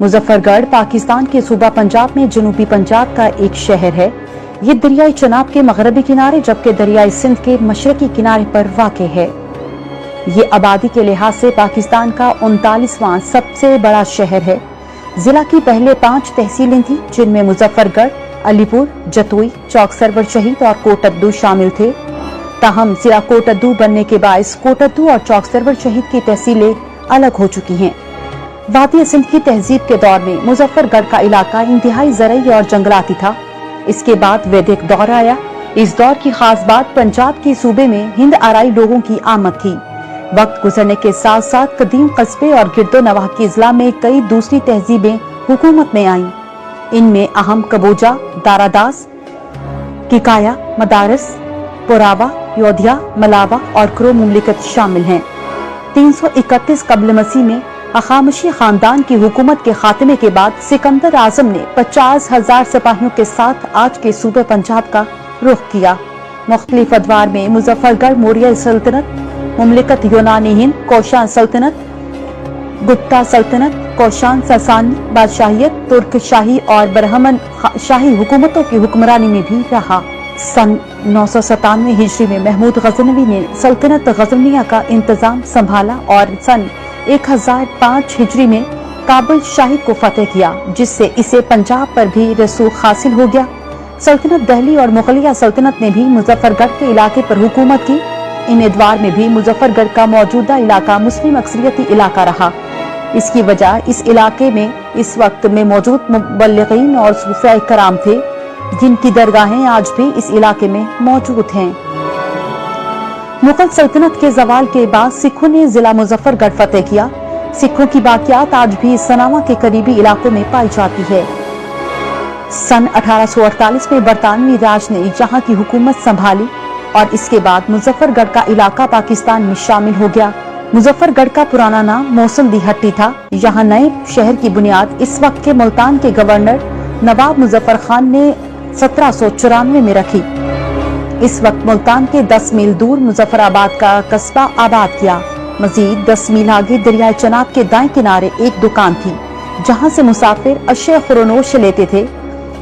मुजफ्फरगढ़ पाकिस्तान के सूबा पंजाब में जनूबी पंजाब का एक शहर है। ये दरियाई चनाब के मगरबी किनारे जबकि दरियाई सिंध के मशरकी किनारे पर वाक़ है। ये आबादी के लिहाज से पाकिस्तान का 39वां सबसे बड़ा शहर है। जिला की पहले 5 तहसीलें थी जिनमें मुजफ्फरगढ़, अलीपुर, जतोई, चौक सरवर शहीद और कोटद्दू शामिल थे। ताहम जिला कोटद्दू बनने के बायस कोटद्दू और चौक सरवर शहीद की तहसीलें अलग हो चुकी हैं। वादी सिंध की तहजीब के दौर में मुजफ्फरगढ़ का इलाका इंतहाई ज़रई और जंगलाती था। इसके बाद वैदिक दौर आया। इस दौर की खास बात पंजाब के सूबे में हिंद आराई लोगों की आमद थी। वक्त गुजरने के साथ साथ कदीम कस्बे और गिरदो नवाह के इजला में कई दूसरी तहजीबें हुकूमत में आईं। इनमें अहम कबोजा, दारादास, किकाया, मदारस, पुरावा, योधिया, मलावा और क्रो मुमलिकत शामिल हैं। 331 कब्ल मसीह में अखामशी खानदान की हुकूमत के खात्मे के बाद सिकंदर आजम ने 50,000 सिपाहियों के साथ आज के सूबे पंजाब का रुख किया। मुख्तलिफ अदवार में मुजफ्फरगढ़ मौर्य सल्तनत, मुमलिकत यूनानी हिंद, कोशान सल्तनत, गुप्ता सल्तनत, कोशान ससानी बादशाहियत, तुर्क शाही और बरहमन शाही हुकूमतों की हुक्मरानी में भी रहा। सन 997 हिजरी में महमूद गजनवी ने सल्तनत गजनिया का इंतजाम संभाला और सन 1005 हिजरी में काबुल शाही को फतेह किया, जिससे इसे पंजाब पर भी रसूख हासिल हो गया। सल्तनत दहली और मुगलिया सल्तनत ने भी मुजफ्फरगढ़ के इलाके पर हुकूमत की। इन अदवार में भी मुजफ्फरगढ़ का मौजूदा इलाका मुस्लिम अक्सरियती इलाका रहा। इसकी वजह इस इलाके में इस वक्त में मौजूद मुबल्लिगीन और सूफिया कराम थे, जिनकी दरगाहें आज भी इस इलाके में मौजूद हैं। मुगल सल्तनत के जवाल के बाद सिखों ने जिला मुजफ्फरगढ़ फतेह किया। सिखों की बाकियात आज भी सनावा के करीबी इलाकों में पाई जाती है। सन 1848 में बरतानवी राज ने यहाँ की हुकूमत संभाली और इसके बाद मुजफ्फरगढ़ का इलाका पाकिस्तान में शामिल हो गया। मुजफ्फरगढ़ का पुराना नाम मोहसिन दी हट्टी था। यहाँ नए शहर की बुनियाद इस वक्त के मुल्तान के गवर्नर नवाब मुजफ्फर खान ने 1794 में रखी। इस वक्त मुल्तान के 10 मील दूर मुजफ्फराबाद का कस्बा आबाद किया। मजीद 10 मील आगे दरियाए चनाब के दाएं किनारे एक दुकान थी, जहां से मुसाफिर अशय खुरोनोश लेते थे।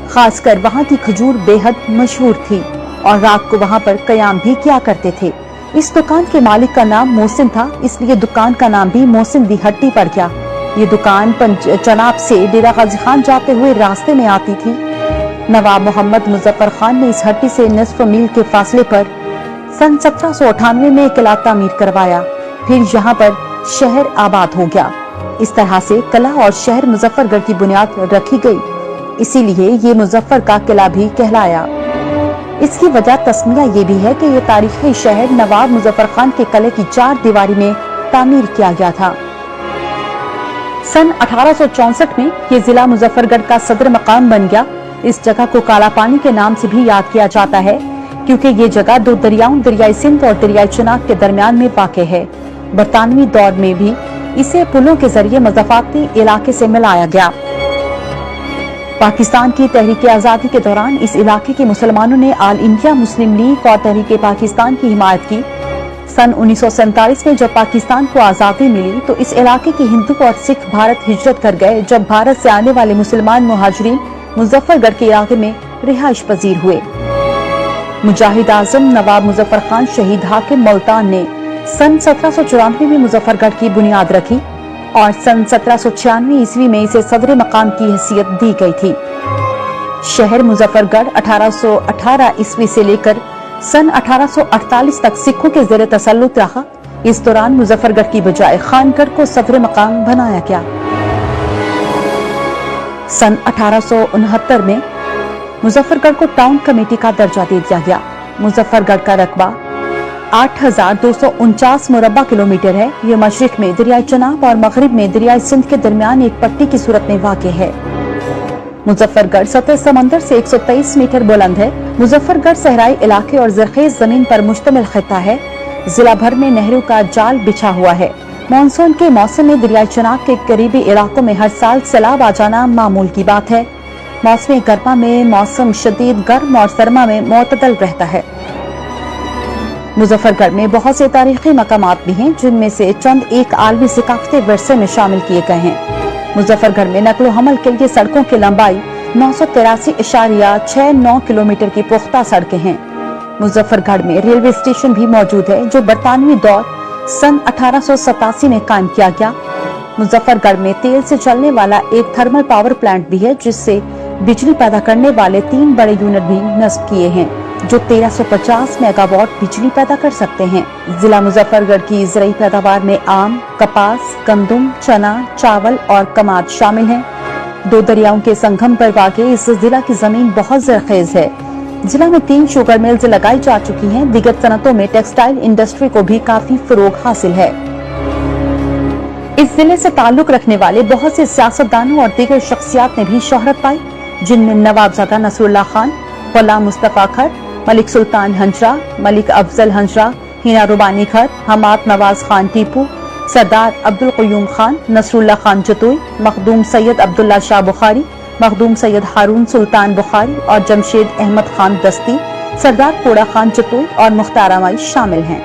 खासकर वहां की खजूर बेहद मशहूर थी और रात को वहां पर कयाम भी किया करते थे। इस दुकान के मालिक का नाम मोहसिन था, इसलिए दुकान का नाम भी मोहसिन दी हट्टी पड़ गया। ये दुकान चनाब से डेरा गाजी खान जाते हुए रास्ते में आती थी। नवाब मोहम्मद मुजफ्फर खान ने इस हट्टी से निस्फ मील के फासले पर सन 1798 में किला तामीर करवाया। फिर यहाँ पर शहर आबाद हो गया। इस तरह से किला और शहर मुजफ्फरगढ़ की बुनियाद रखी गई, इसीलिए ये मुजफ्फर का किला भी कहलाया। इसकी वजह तस्मिया ये भी है कि ये तारीखी शहर नवाब मुजफ्फर खान के किले की 4 दीवारी में तामीर किया गया था। सन 1864 में ये जिला मुजफ्फरगढ़ का सदर मकाम बन गया। इस जगह को काला पानी के नाम से भी याद किया जाता है, क्योंकि ये जगह 2 दरियाओं दरियाई सिंध और दरियाई चनाब के दरमियान में वाक़ है। बरतानवी दौर में भी इसे पुलों के जरिए मज़ाफ़ाती इलाके से मिलाया गया। पाकिस्तान की तहरीक आज़ादी के दौरान इस इलाके के मुसलमानों ने ऑल इंडिया मुस्लिम लीग और तहरीक पाकिस्तान की हिमायत की। सन 1947 में जब पाकिस्तान को आज़ादी मिली तो इस इलाके के हिंदू और सिख भारत हिजरत कर गए। जब भारत से आने वाले मुसलमान मुहाजिरीन मुजफ्फरगढ़ के इलाके में रिहाइश पजीर हुए। मुजाहिद आजम नवाब मुजफ्फर खान शहीद हाकिम मुल्तान ने सन 1794 में मुजफ्फरगढ़ की बुनियाद रखी और सन 1796 ईस्वी में इसे सदर मकाम की हैसियत दी गई थी। शहर मुजफ्फरगढ़ 1818 ईस्वी से लेकर सन 1848 तक सिखों के ज़ेर तसल्लुत रहा। इस दौरान मुजफ्फरगढ़ की बजाय खानगढ़ को सदर मकाम बनाया गया। सन 1869 में मुजफ्फरगढ़ को टाउन कमेटी का दर्जा दे दिया गया। मुजफ्फरगढ़ का रकबा 8,249 मुरब्बा किलोमीटर है। ये मशरिक में दरियाई चनाब और मगरिब में दरियाई सिंध के दरमियान एक पट्टी की सूरत में वाक़े है। मुजफ्फरगढ़ सतह समंदर से 123 मीटर बुलंद है। मुजफ्फरगढ़ सहराई इलाके और ज़रख़ेज़ जमीन पर मुश्तमिल खिता है। जिला भर में नहरों का जाल बिछा हुआ है। मानसून के मौसम में दरियाई चनाब के करीबी इलाकों में हर साल सैलाब आ जाना मामूल की बात है। मौसम गर्मा में मौसम शदीद गर्म और सरमा में मोतदल रहता है। मुजफ्फरगढ़ में बहुत से तारीखी मकामात भी हैं, जिनमें से चंद एक आलमी सकाफती विरसे में शामिल किए गए हैं। मुजफ्फर गढ़ में नकलो हमल के लिए सड़कों की लंबाई 983.69 किलोमीटर की पुख्ता सड़कें हैं। मुजफ्फरगढ़ में रेलवे स्टेशन भी मौजूद है जो बरतानवी दौर सन 1887 में कायम किया गया। मुजफ्फरगढ़ में तेल से चलने वाला एक थर्मल पावर प्लांट भी है जिससे बिजली पैदा करने वाले 3 बड़े यूनिट भी नस्ब किए हैं जो 1350 मेगावाट बिजली पैदा कर सकते हैं। जिला मुजफ्फरगढ़ की ज़राई पैदावार में आम, कपास, गंदुम, चना, चावल और कमाद शामिल हैं। 2 दरियाओं के संगम पर वाक़े इस जिला की जमीन बहुत ज़रखेज़ है। जिला में 3 शुगर मिल्स लगाई जा चुकी हैं। दिगर सनतों में टेक्सटाइल इंडस्ट्री को भी काफी फरोग हासिल है। इस जिले से ताल्लुक रखने वाले बहुत से सियासतदानों और दीगर शख्सियात ने भी शोहरत पाई, जिनमें नवाबजादा नसरुल्लाह खान, गुलाम मुस्तफा खर, मलिक सुल्तान हंजरा, मलिक अफजल हंजरा, हिना रुबानी खर, हमाद नवाज खान टीपू, सरदार अब्दुल क़य्यूम खान, नसरुल्लाह खान जतोई, मखदूम सैयद अब्दुल्ला शाह बुखारी, मखदूम सैयद हारून सुल्तान बुखारी और जमशेद अहमद खान दस्ती, सरदार कोड़ा खान जतोई और मुख्तार अमाई शामिल हैं।